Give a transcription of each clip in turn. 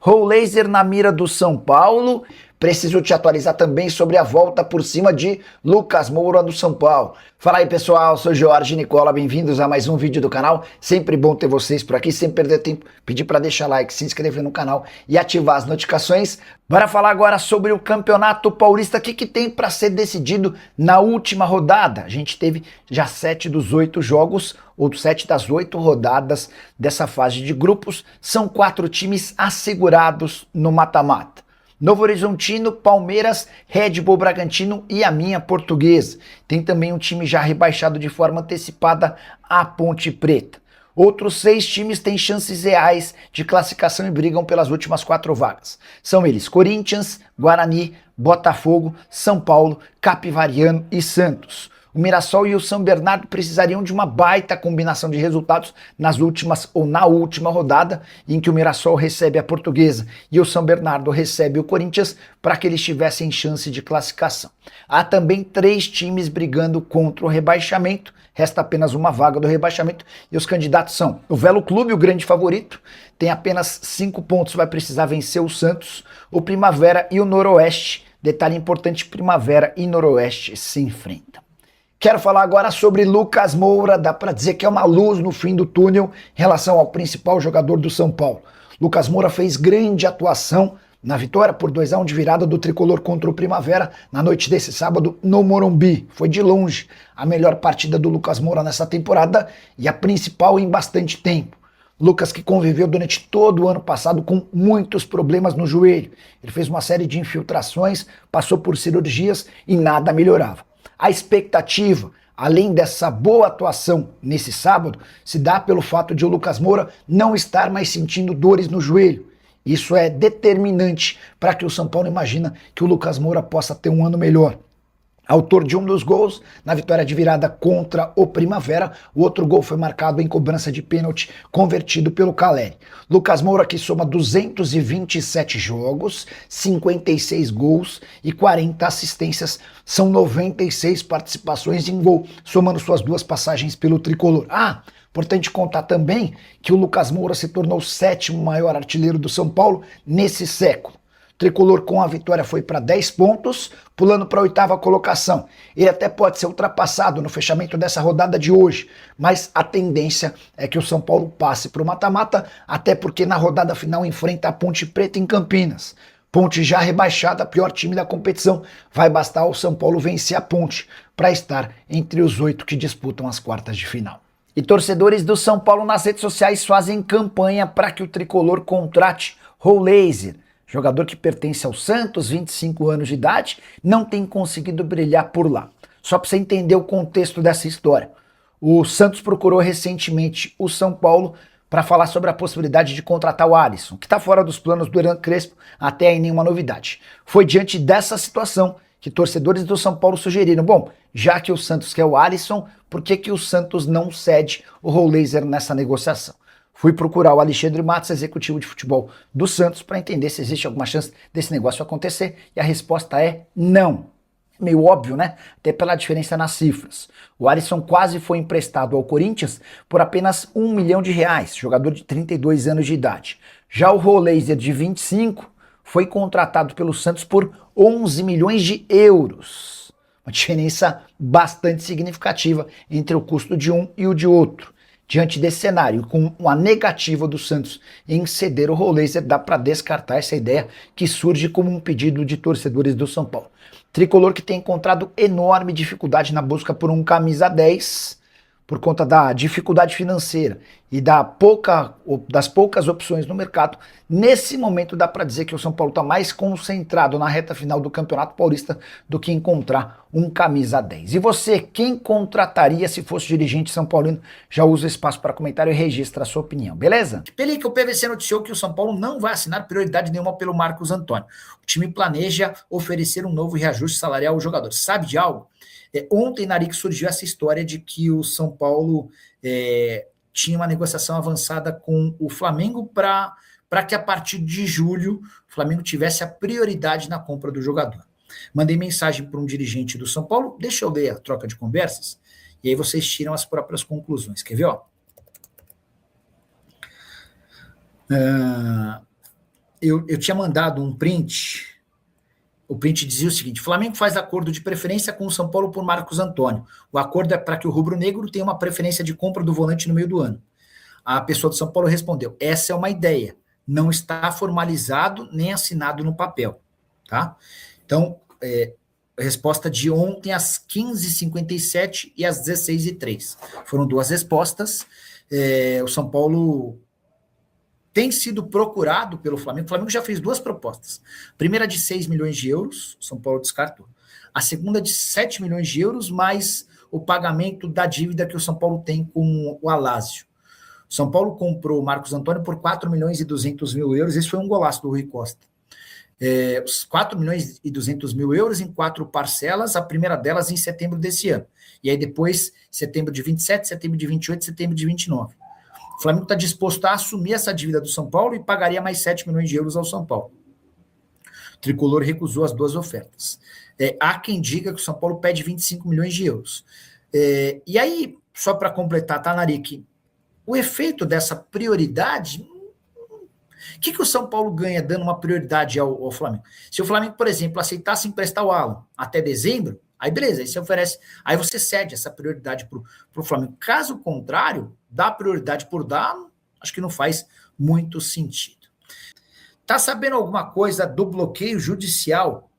Rollaser na mira do São Paulo. Preciso te atualizar também sobre a volta por cima de Lucas Moura do São Paulo. Fala aí pessoal, sou Jorge Nicola, bem-vindos a mais um vídeo do canal. Sempre bom ter vocês por aqui, sem perder tempo. Pedir para deixar like, se inscrever no canal e ativar as notificações. Bora falar agora sobre o Campeonato Paulista, o que tem para ser decidido na última rodada. A gente teve já 7 dos 8 jogos, ou 7 das 8 rodadas dessa fase de grupos. São 4 times assegurados no mata-mata. Novo Horizontino, Palmeiras, Red Bull Bragantino e a minha Portuguesa. Tem também um time já rebaixado de forma antecipada, a Ponte Preta. Outros 6 times têm chances reais de classificação e brigam pelas últimas 4 vagas. São eles Corinthians, Guarani, Botafogo, São Paulo, Capivariano e Santos. O Mirassol e o São Bernardo precisariam de uma baita combinação de resultados nas últimas ou na última rodada, em que o Mirassol recebe a Portuguesa e o São Bernardo recebe o Corinthians, para que eles tivessem chance de classificação. Há também 3 times brigando contra o rebaixamento, resta apenas uma vaga do rebaixamento e os candidatos são o Velo Clube, o grande favorito, tem apenas 5 pontos, vai precisar vencer o Santos, o Primavera e o Noroeste. Detalhe importante, Primavera e Noroeste se enfrentam. Quero falar agora sobre Lucas Moura, dá para dizer que é uma luz no fim do túnel em relação ao principal jogador do São Paulo. Lucas Moura fez grande atuação na vitória por 2-1 de virada do Tricolor contra o Primavera na noite desse sábado no Morumbi. Foi de longe a melhor partida do Lucas Moura nessa temporada e a principal em bastante tempo. Lucas que conviveu durante todo o ano passado com muitos problemas no joelho. Ele fez uma série de infiltrações, passou por cirurgias e nada melhorava. A expectativa, além dessa boa atuação nesse sábado, se dá pelo fato de o Lucas Moura não estar mais sentindo dores no joelho. Isso é determinante para que o São Paulo imagina que o Lucas Moura possa ter um ano melhor. Autor de um dos gols na vitória de virada contra o Primavera, o outro gol foi marcado em cobrança de pênalti convertido pelo Caleri. Lucas Moura que soma 227 jogos, 56 gols e 40 assistências, são 96 participações em gol, somando suas 2 passagens pelo Tricolor. Importante contar também que o Lucas Moura se tornou o 7º maior artilheiro do São Paulo nesse século. Tricolor com a vitória foi para 10 pontos, pulando para a 8ª colocação. Ele até pode ser ultrapassado no fechamento dessa rodada de hoje, mas a tendência é que o São Paulo passe para o mata-mata, até porque na rodada final enfrenta a Ponte Preta em Campinas. Ponte já rebaixada, pior time da competição. Vai bastar o São Paulo vencer a Ponte para estar entre os 8 que disputam as quartas de final. E torcedores do São Paulo nas redes sociais fazem campanha para que o Tricolor contrate Rollaser. Jogador que pertence ao Santos, 25 anos de idade, não tem conseguido brilhar por lá. Só para você entender o contexto dessa história. O Santos procurou recentemente o São Paulo para falar sobre a possibilidade de contratar o Alisson, que está fora dos planos do Hernan Crespo, até aí nenhuma novidade. Foi diante dessa situação que torcedores do São Paulo sugeriram, bom, já que o Santos quer o Alisson, por que o Santos não cede o Rollaser nessa negociação? Fui procurar o Alexandre Matos, executivo de futebol do Santos, para entender se existe alguma chance desse negócio acontecer, e a resposta é não. Meio óbvio, né? Até pela diferença nas cifras. O Alisson quase foi emprestado ao Corinthians por apenas R$1 milhão, jogador de 32 anos de idade. Já o Rollaser, de 25, foi contratado pelo Santos por 11 milhões de euros. Uma diferença bastante significativa entre o custo de um e o de outro. Diante desse cenário, com uma negativa do Santos em ceder o Rollaser, dá para descartar essa ideia que surge como um pedido de torcedores do São Paulo. Tricolor que tem encontrado enorme dificuldade na busca por um camisa 10, por conta da dificuldade financeira e das poucas opções no mercado. Nesse momento dá para dizer que o São Paulo está mais concentrado na reta final do Campeonato Paulista do que encontrar um camisa 10. E você, quem contrataria se fosse dirigente São Paulino? Já usa o espaço para comentário e registra a sua opinião, beleza? Pelica, o PVC noticiou que o São Paulo não vai assinar prioridade nenhuma pelo Marcos Antônio. O time planeja oferecer um novo reajuste salarial ao jogador. Sabe de algo? Ontem, Naric, surgiu essa história de que o São Paulo tinha uma negociação avançada com o Flamengo para que a partir de julho o Flamengo tivesse a prioridade na compra do jogador. Mandei mensagem para um dirigente do São Paulo, deixa eu ler a troca de conversas, e aí vocês tiram as próprias conclusões. Quer ver? eu tinha mandado um print. O print dizia o seguinte: Flamengo faz acordo de preferência com o São Paulo por Marcos Antônio. O acordo é para que o rubro-negro tenha uma preferência de compra do volante no meio do ano. A pessoa do São Paulo respondeu: essa é uma ideia, não está formalizado nem assinado no papel. Tá? Então, resposta de ontem às 15h57 e às 16h03. Foram duas respostas. O São Paulo tem sido procurado pelo Flamengo. O Flamengo já fez duas propostas. A primeira de 6 milhões de euros, o São Paulo descartou. A segunda de 7 milhões de euros, mais o pagamento da dívida que o São Paulo tem com o Alásio. O São Paulo comprou o Marcos Antônio por 4 milhões e 200 mil euros. Esse foi um golaço do Rui Costa. Os 4 milhões e 200 mil euros em 4 parcelas, a primeira delas em setembro desse ano. E aí depois, setembro de 27, setembro de 28, setembro de 29. O Flamengo está disposto a assumir essa dívida do São Paulo e pagaria mais 7 milhões de euros ao São Paulo. O Tricolor recusou as duas ofertas. Há quem diga que o São Paulo pede 25 milhões de euros. E aí, só para completar, Tanarique, o efeito dessa prioridade, o que o São Paulo ganha dando uma prioridade ao Flamengo? Se o Flamengo, por exemplo, aceitasse emprestar o Alan até dezembro, aí beleza, aí você oferece, aí você cede essa prioridade para o Flamengo. Caso contrário, dar prioridade por dar, acho que não faz muito sentido. Tá sabendo alguma coisa do bloqueio judicial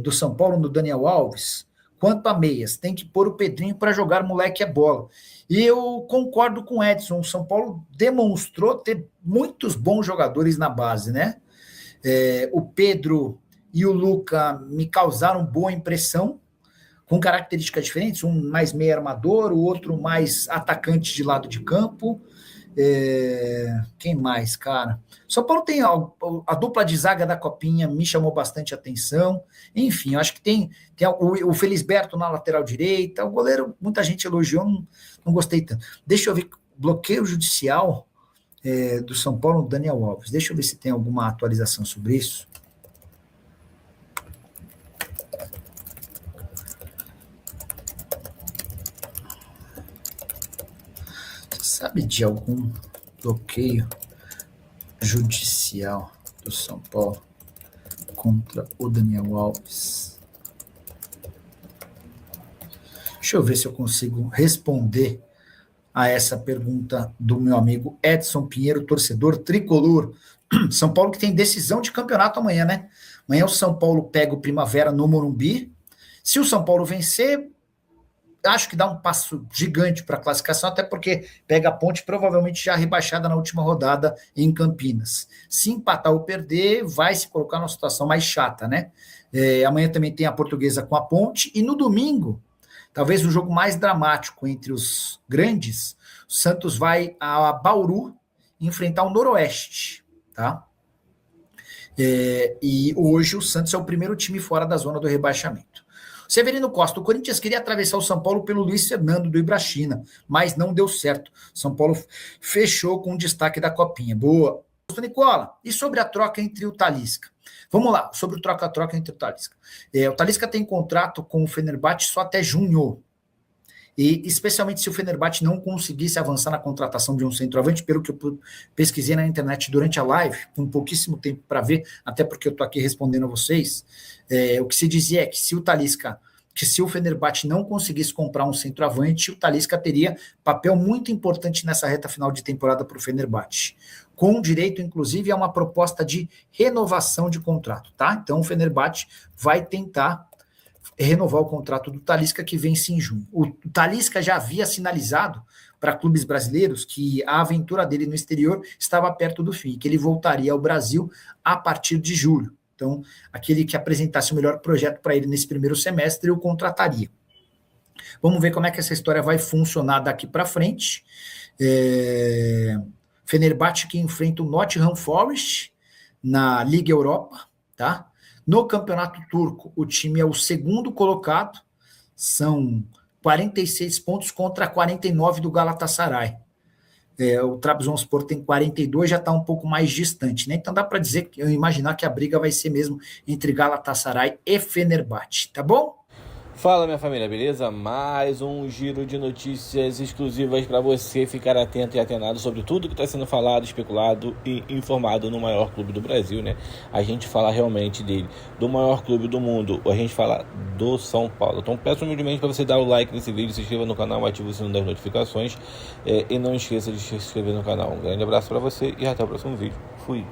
do São Paulo no Daniel Alves? Quanto a meias, tem que pôr o Pedrinho para jogar moleque é bola. E eu concordo com o Edson, o São Paulo demonstrou ter muitos bons jogadores na base, né? O Pedro e o Luca me causaram boa impressão, com características diferentes, um mais meio armador, o outro mais atacante de lado de campo. Quem mais, cara? São Paulo tem a dupla de zaga da Copinha, me chamou bastante atenção. Enfim, eu acho que tem o Felisberto na lateral direita, o goleiro, muita gente elogiou, não gostei tanto. Deixa eu ver, bloqueio judicial do São Paulo, Daniel Alves. Deixa eu ver se tem alguma atualização sobre isso. Sabe de algum bloqueio judicial do São Paulo contra o Daniel Alves? Deixa eu ver se eu consigo responder a essa pergunta do meu amigo Edson Pinheiro, torcedor tricolor. São Paulo que tem decisão de campeonato amanhã, né? Amanhã o São Paulo pega o Primavera no Morumbi. Se o São Paulo vencer, acho que dá um passo gigante para a classificação, até porque pega a Ponte provavelmente já rebaixada na última rodada em Campinas. Se empatar ou perder, vai se colocar numa situação mais chata, né? Amanhã também tem a Portuguesa com a Ponte, e no domingo, talvez o jogo mais dramático entre os grandes, o Santos vai a Bauru enfrentar o Noroeste, tá? E hoje o Santos é o primeiro time fora da zona do rebaixamento. Severino Costa, o Corinthians queria atravessar o São Paulo pelo Luiz Fernando do Ibrachina, mas não deu certo. São Paulo fechou com o destaque da Copinha. Boa. Nicola, e sobre a troca entre o Talisca? Vamos lá, sobre o troca-troca entre o Talisca. O Talisca tem contrato com o Fenerbahçe só até junho. E especialmente se o Fenerbahçe não conseguisse avançar na contratação de um centroavante, pelo que eu pesquisei na internet durante a live, com pouquíssimo tempo para ver, até porque eu estou aqui respondendo a vocês, o que se dizia é que se o Fenerbahçe não conseguisse comprar um centroavante, o Talisca teria papel muito importante nessa reta final de temporada para o Fenerbahçe, com direito, inclusive, a uma proposta de renovação de contrato, tá? Então o Fenerbahçe vai tentar renovar o contrato do Talisca, que vence em junho. O Talisca já havia sinalizado para clubes brasileiros que a aventura dele no exterior estava perto do fim, que ele voltaria ao Brasil a partir de julho. Então, aquele que apresentasse o melhor projeto para ele nesse primeiro semestre, o contrataria. Vamos ver como é que essa história vai funcionar daqui para frente. Fenerbahçe que enfrenta o Nottingham Forest na Liga Europa, tá? No Campeonato Turco, o time é o segundo colocado, são 46 pontos contra 49 do Galatasaray. O Trabzonspor tem 42, já está um pouco mais distante, né? Então dá para dizer, imaginar que a briga vai ser mesmo entre Galatasaray e Fenerbahçe, tá bom? Fala, minha família, beleza? Mais um giro de notícias exclusivas para você ficar atento e atenado sobre tudo que está sendo falado, especulado e informado no maior clube do Brasil, né? A gente fala realmente dele, do maior clube do mundo, a gente fala do São Paulo. Então peço humildemente para você dar o like nesse vídeo, se inscreva no canal, ative o sino das notificações e não esqueça de se inscrever no canal. Um grande abraço para você e até o próximo vídeo. Fui!